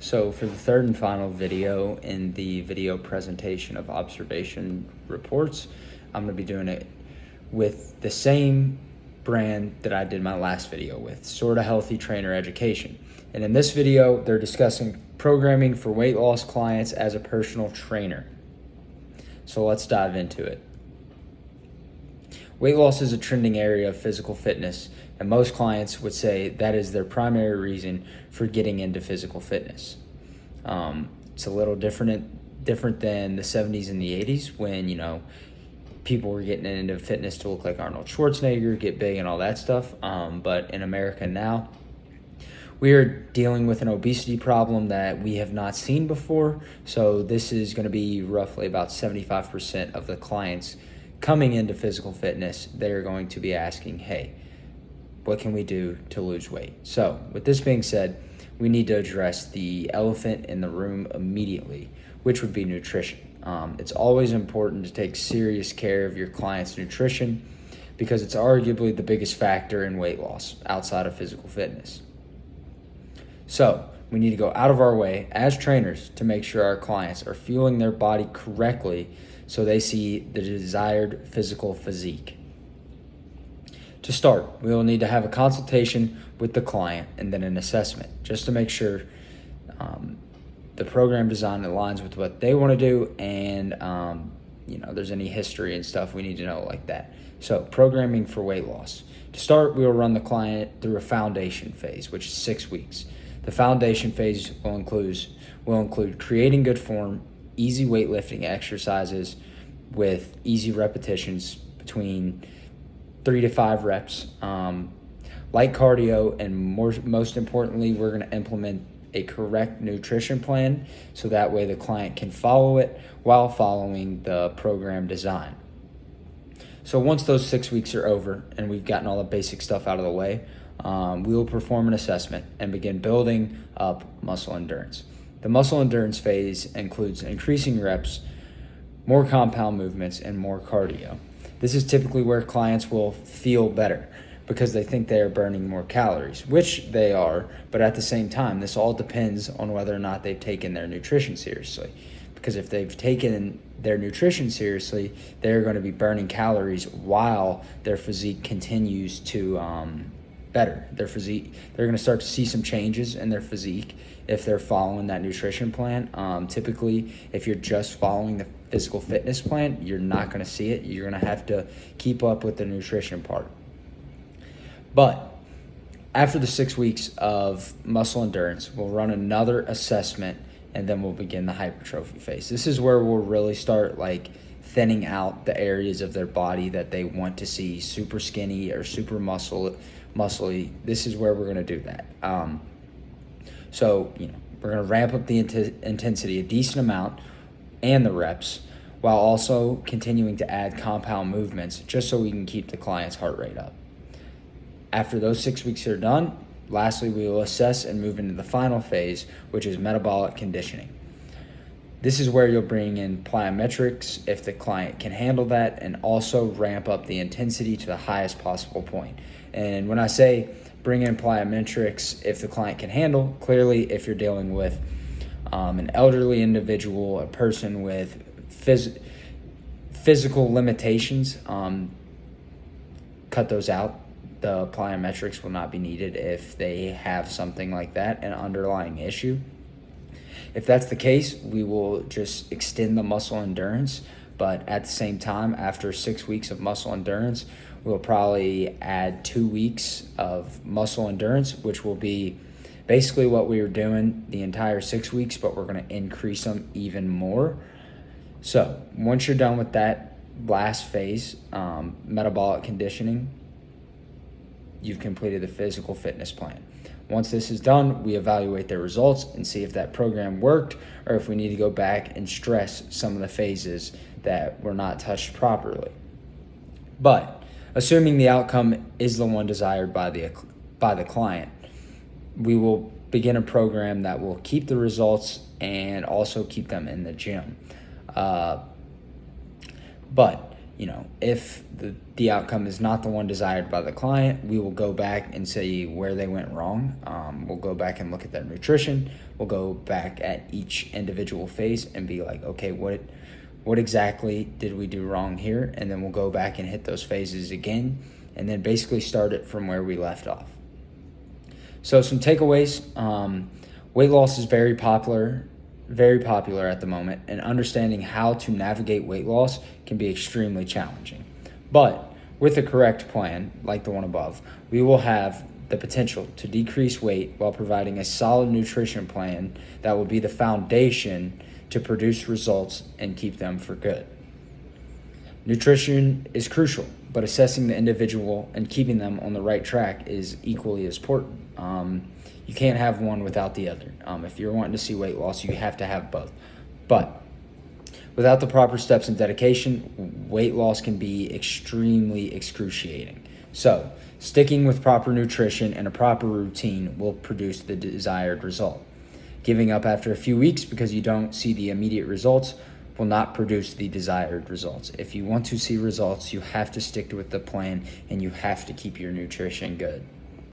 So for the third and final video in the video presentation of observation reports, I'm going to be doing it with the same brand that I did my last video with, Sorta Healthy Trainer Education. And in this video, they're discussing programming for weight loss clients as a personal trainer. So let's dive into it. Weight loss is a trending area of physical fitness, and most clients would say that is their primary reason for getting into physical fitness. It's a little different than the 70s and the 80s when, people were getting into fitness to look like Arnold Schwarzenegger, get big and all that stuff. But in America now, we are dealing with an obesity problem that we have not seen before. So this is going to be roughly about 75% of the clients coming into physical fitness. They're going to be asking, hey, what can we do to lose weight? So with this being said, we need to address the elephant in the room immediately, which would be nutrition. It's always important to take serious care of your client's nutrition because it's arguably the biggest factor in weight loss outside of physical fitness. So we need to go out of our way as trainers to make sure our clients are fueling their body correctly so they see the desired physical physique. To start, we will need to have a consultation with the client and then an assessment just to make sure the program design aligns with what they want to do and there's any history and stuff we need to know like that. So programming for weight loss. To start, we will run the client through a foundation phase, which is 6 weeks. The foundation phase will include creating good form, easy weightlifting exercises with easy repetitions between 3 to 5 reps, light cardio, and most importantly, we're going to implement a correct nutrition plan so that way the client can follow it while following the program design. So once those 6 weeks are over and we've gotten all the basic stuff out of the way, we will perform an assessment and begin building up muscle endurance. The muscle endurance phase includes increasing reps, more compound movements, and more cardio. This is typically where clients will feel better because they think they are burning more calories, which they are, but at the same time, this all depends on whether or not they've taken their nutrition seriously. Because if they've taken their nutrition seriously, they're going to be burning calories while their physique continues to better. Their physique, they're going to start to see some changes in their physique if they're following that nutrition plan. Typically, if you're just following the physical fitness plan, you're not going to see it. You're going to have to keep up with the nutrition part. But after the 6 weeks of muscle endurance, we'll run another assessment and then we'll begin the hypertrophy phase. This is where we'll really start thinning out the areas of their body that they want to see super skinny or super muscly. This is where we're going to do that. So we're going to ramp up the intensity a decent amount and the reps while also continuing to add compound movements just so we can keep the client's heart rate up. After those 6 weeks are done, lastly, we will assess and move into the final phase, which is metabolic conditioning. This is where you'll bring in plyometrics if the client can handle that and also ramp up the intensity to the highest possible point. And when I say bring in plyometrics if the client can handle, clearly if you're dealing with an elderly individual, a person with physical limitations, cut those out. The plyometrics will not be needed if they have something like that, an underlying issue. If that's the case, we will just extend the muscle endurance, but at the same time, after 6 weeks of muscle endurance, we'll probably add 2 weeks of muscle endurance, which will be basically what we were doing the entire 6 weeks, but we're going to increase them even more. So once you're done with that last phase, metabolic conditioning, you've completed the physical fitness plan. Once this is done, we evaluate the results and see if that program worked or if we need to go back and stress some of the phases that were not touched properly. But assuming the outcome is the one desired by the client, we will begin a program that will keep the results and also keep them in the gym. But if the outcome is not the one desired by the client, we will go back and see where they went wrong. We'll go back and look at their nutrition. We'll go back at each individual phase and be like, okay, what exactly did we do wrong here? And then we'll go back and hit those phases again, and then basically start it from where we left off. So some takeaways. Weight loss is very popular at the moment, and understanding how to navigate weight loss can be extremely challenging. But with a correct plan, like the one above, we will have the potential to decrease weight while providing a solid nutrition plan that will be the foundation to produce results and keep them for good. Nutrition is crucial, but assessing the individual and keeping them on the right track is equally as important. You can't have one without the other. If you're wanting to see weight loss, you have to have both. But without the proper steps and dedication, weight loss can be extremely excruciating. So, sticking with proper nutrition and a proper routine will produce the desired result. Giving up after a few weeks because you don't see the immediate results will not produce the desired results. If you want to see results, you have to stick with the plan and you have to keep your nutrition good.